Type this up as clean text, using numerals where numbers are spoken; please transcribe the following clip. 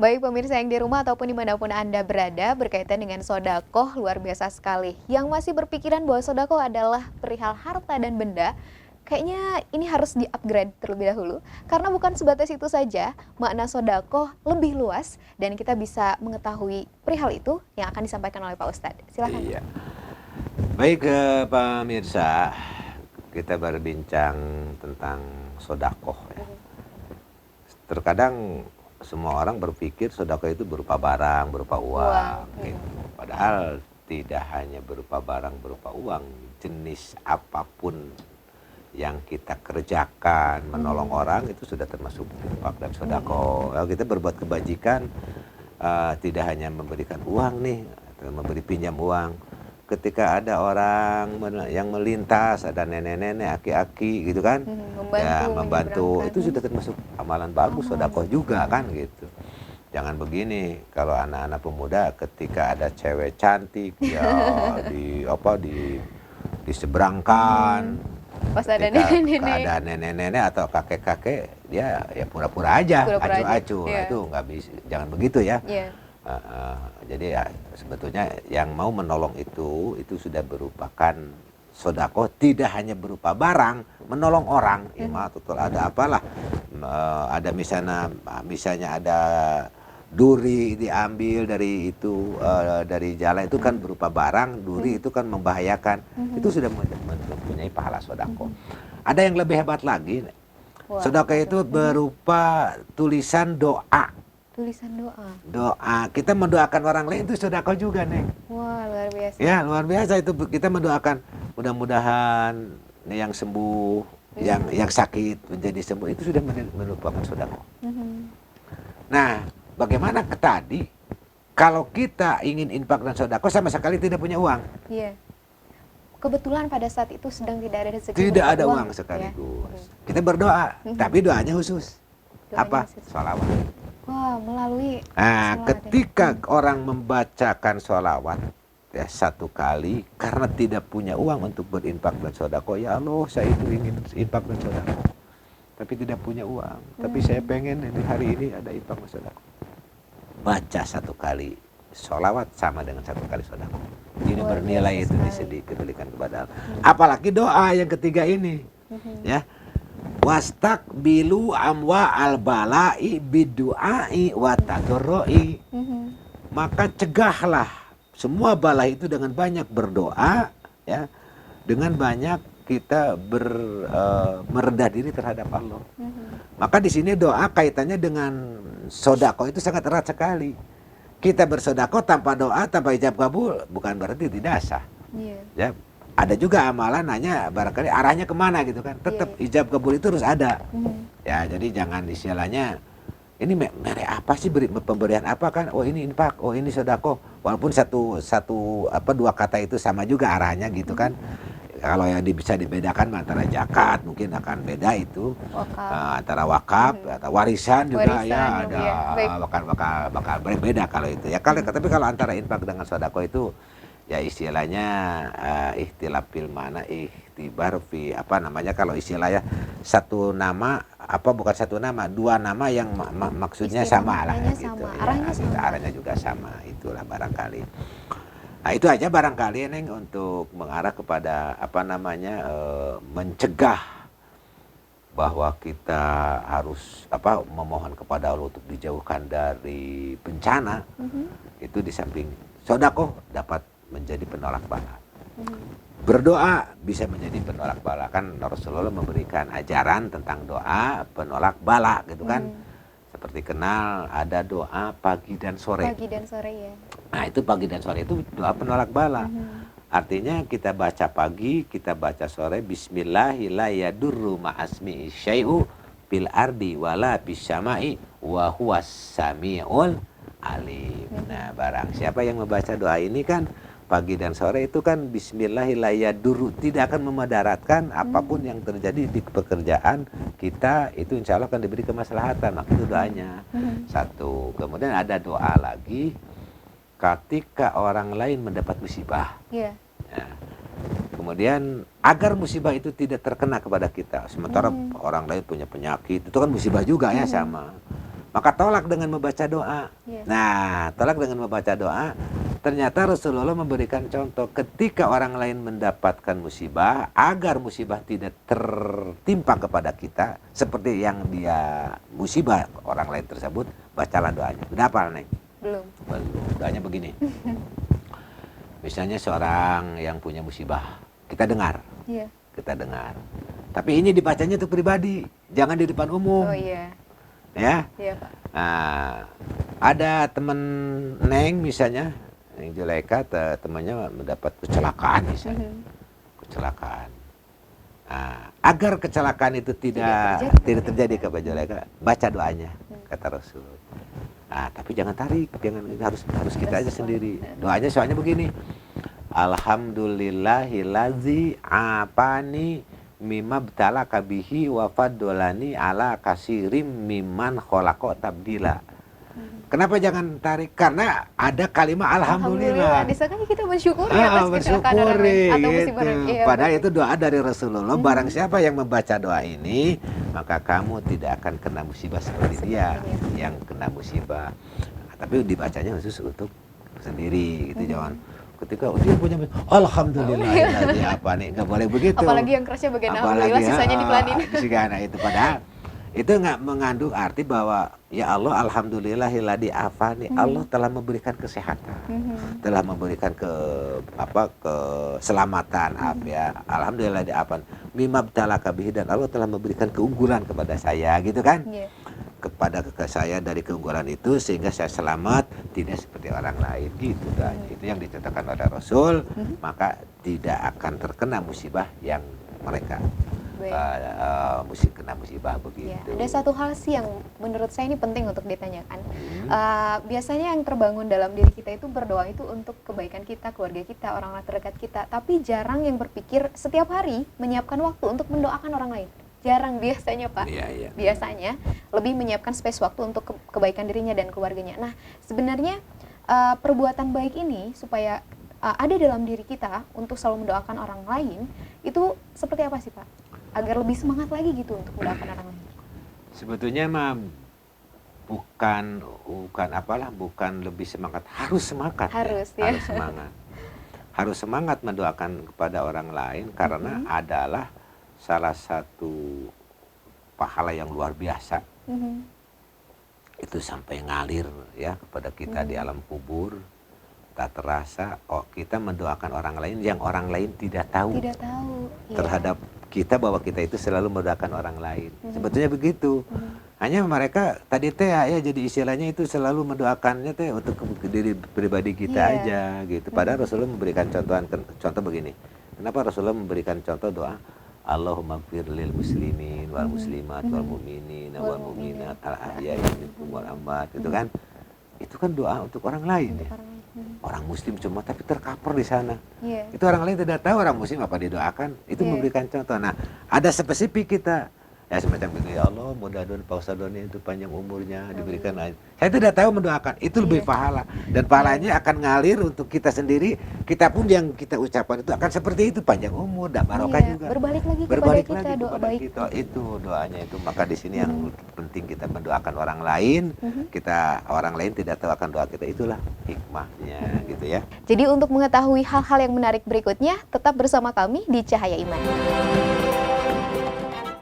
Baik pemirsa yang di rumah ataupun dimanapun Anda berada, berkaitan dengan sodakoh luar biasa sekali. Yang masih berpikiran bahwa sodakoh adalah perihal harta dan benda, kayaknya ini harus di-upgrade terlebih dahulu. Karena bukan sebatas itu saja, makna sodakoh lebih luas dan kita bisa mengetahui perihal itu yang akan disampaikan oleh Pak Ustadz. Silakan. Iya. Baik pemirsa, kita berbincang tentang sodakoh ya. Terkadang semua orang berpikir sodakoh itu berupa barang, berupa uang gitu. Padahal tidak hanya berupa barang, berupa uang, jenis apapun yang kita kerjakan, menolong orang itu sudah termasuk infak dan sodakoh. Kalau kita berbuat kebajikan, tidak hanya memberikan uang nih, atau memberi pinjam uang. Ketika ada orang yang melintas, ada nenek-nenek, aki-aki gitu kan, ya membantu, itu sudah termasuk amalan bagus, sodakoh juga kan gitu. Jangan begini, kalau anak-anak pemuda ketika ada cewek cantik, ya diseberangkan. Pas ada Ketika nenek-nenek. ada nenek-nenek atau kakek-kakek, dia ya pura-pura aja, acu-acu. Nah, itu nggak bisa, jangan begitu ya. Jadi ya sebetulnya yang mau menolong itu sudah merupakan sodakoh, tidak hanya berupa barang, menolong orang. Ada apalah, ada misalnya ada duri diambil dari itu, dari jalan itu kan berupa barang, duri itu kan membahayakan, itu sudah mempunyai pahala sodakoh. Ada yang lebih hebat lagi, sodakoh itu berupa tulisan doa. Tulisan doa. Doa, kita mendoakan orang lain itu sodakoh juga, Neng. Wah, luar biasa. Ya, luar biasa itu, kita mendoakan mudah-mudahan yang sembuh, yang sakit menjadi sembuh, itu sudah merupakan sodakoh. Nah, bagaimana tadi kalau kita ingin infak dan sodakoh sama sekali tidak punya uang? Iya. Kebetulan pada saat itu sedang tidak ada rezeki. Tidak ada uang sekaligus. Kita berdoa, tapi doanya khusus. Apa? Sholawat. Wah, melalui. Nah, ketika orang membacakan sholawat ya satu kali karena tidak punya uang untuk berinfak dan sodakoh, ya Allah, saya itu ingin infak dan sodakoh, tapi tidak punya uang. Tapi saya pengen hari ini ada infak dan sodakoh. Baca satu kali sholawat sama dengan satu kali sodakoh. Ini bernilai itu diberikan kepada Allah. Apalagi doa yang ketiga ini, ya. Wastaqbilu amwa al-bala'i bidu'ai wa tadarru'i. Maka cegahlah semua bala itu dengan banyak berdoa, ya. Dengan banyak kita merendah diri terhadap Allah. Maka di sini doa kaitannya dengan sodakoh itu sangat erat sekali. Kita bersodakoh tanpa doa, tanpa ijab kabul, bukan berarti tidak sah. Ya, ada juga amalan hanya barangkali arahnya kemana gitu kan, tetap ijab kabul itu harus ada. Ya, jadi jangan istilahnya ini merek apa sih, pemberian apa kan, oh ini infak, oh ini sedekah, walaupun dua kata itu sama juga arahnya gitu kan. Kalau yang bisa dibedakan antara zakat mungkin akan beda itu, antara wakaf atau warisan juga ya ada bakal berbeda kalau itu ya. Tapi kalau antara infak dengan sedekah itu ya istilahnya ikhtilaf fil mana, ikhtibar fi apa namanya, kalau istilahnya satu nama bukan satu nama, dua nama yang maksudnya sama lah gitu ya, arahnya juga sama, itulah barangkali. Nah itu aja barangkali Neng untuk mengarah kepada mencegah bahwa kita harus memohon kepada Allah untuk dijauhkan dari bencana. Itu di samping sedekah dapat menjadi penolak bala. Berdoa bisa menjadi penolak bala, kan Rasulullah memberikan ajaran tentang doa penolak bala gitu kan. Seperti kenal ada doa pagi dan sore. Pagi dan sore ya. Nah itu pagi dan sore itu doa penolak bala. Artinya kita baca pagi, kita baca sore, Bismillahirrahmanirrahim ma'asmi syai'u bil ardi wala bisyama'i wa huwas sami'ul alim. Nah barang siapa yang membaca doa ini kan pagi dan sore itu kan Bismillahirrahmanirrahim, tidak akan memadaratkan apapun yang terjadi di pekerjaan kita, itu insya Allah akan diberi kemaslahatan. Maka itu doanya. Satu. Kemudian ada doa lagi ketika orang lain mendapat musibah. Nah, kemudian agar musibah itu tidak terkena kepada kita. Sementara orang lain punya penyakit, itu kan musibah juga ya sama. Maka tolak dengan membaca doa. Iya. Nah, tolak dengan membaca doa. Ternyata Rasulullah memberikan contoh ketika orang lain mendapatkan musibah, agar musibah tidak tertimpa kepada kita seperti yang dia musibah orang lain tersebut, bacalah doanya. Udah hafal, Neng? Belum. Belum. Doanya begini. Misalnya seorang yang punya musibah, kita dengar. Iya. Kita dengar. Tapi ini dibacanya untuk pribadi, jangan di depan umum. Oh iya. Ya. Iya, Pak. Nah, ada temen Neng misalnya, Neng Juleka, temannya mendapat kecelakaan misalnya. Kecelakaan. Nah, agar kecelakaan itu tidak terjadi kepada Juleka, baca doanya, kata Rasul. Nah, tapi jangan tarik, harus kita aja sendiri. Doanya soalnya begini. Alhamdulillahillazi apani mimabtala kabihi wa faddolani ala kasirim miman kholako tabdila. Kenapa jangan tarik? Karena ada kalimat alhamdulillah. Di sana kita bersyukur atas kecelakaan orang lain atau musibah. Iya, Padahal itu doa dari Rasulullah. Barang siapa yang membaca doa ini, maka kamu tidak akan kena musibah seperti dia yang kena musibah. Tapi dibacanya khusus untuk sendiri gitu, jangan ketika dia punya alhamdulillah ya apa nih, nggak boleh begitu. Apalagi yang kerasnya bagian alhamdulillah, sisanya dipelanin. Itu padahal itu nggak mengandung arti bahwa ya Allah alhamdulillahilladzi afani, Allah telah memberikan kesehatan, telah memberikan keselamatan, ya alhamdulillah afan mimabtalaka bihi, dan Allah telah memberikan keunggulan kepada saya gitu kan. Kepada saya dari keunggulan itu sehingga saya selamat, tidak seperti orang lain gitu. Dan itu yang dicontohkan oleh Rasul, maka tidak akan terkena musibah yang mereka kena musibah begitu. Ya, ada satu hal sih yang menurut saya ini penting untuk ditanyakan. Biasanya yang terbangun dalam diri kita itu berdoa itu untuk kebaikan kita, keluarga kita, orang-orang terdekat kita, tapi jarang yang berpikir setiap hari menyiapkan waktu untuk mendoakan orang lain. Jarang biasanya, Pak. Iya. Biasanya lebih menyiapkan space waktu untuk kebaikan dirinya dan keluarganya. Nah, sebenarnya perbuatan baik ini supaya ada dalam diri kita untuk selalu mendoakan orang lain, itu seperti apa sih, Pak? Agar lebih semangat lagi gitu untuk mendoakan orang lain. Sebetulnya mah bukan lebih semangat, harus semangat. Harus semangat. Harus semangat mendoakan kepada orang lain karena adalah salah satu pahala yang luar biasa. Itu sampai ngalir ya kepada kita di alam kubur, tak terasa. Kita mendoakan orang lain yang orang lain tidak tahu. Terhadap kita, bahwa kita itu selalu mendoakan orang lain. Sebetulnya begitu. Hanya mereka tadi ya jadi istilahnya itu selalu mendoakannya untuk diri pribadi kita aja gitu. Padahal Rasulullah memberikan contoh begini. Kenapa Rasulullah memberikan contoh doa? Allahumma gfir lil muslimin wal muslimat wal mu'minin wal mu'minat al ahya'i minhum wal amwat, gitu kan. Itu kan doa untuk orang lain ya. Orang muslim cuma tapi terkapar di sana. Itu orang lain tidak tahu orang muslim apa didoakan. Itu memberikan contoh. Nah, ada spesifik kita. Ya semacam itu, ya Allah mudah-mudahan Pak Ustadz Doni itu panjang umurnya, diberikan aja. Saya tidak tahu mendoakan, itu lebih pahala. Dan pahalanya akan ngalir untuk kita sendiri. Kita pun yang kita ucapkan itu akan seperti itu, panjang umur, dan barokah juga. Berbalik lagi kepada kita, doa baik. Kita. Itu doanya itu. Maka di sini yang penting kita mendoakan orang lain. Orang lain tidak tahu akan doa kita, itulah hikmahnya gitu ya. Jadi untuk mengetahui hal-hal yang menarik berikutnya, tetap bersama kami di Cahaya Iman.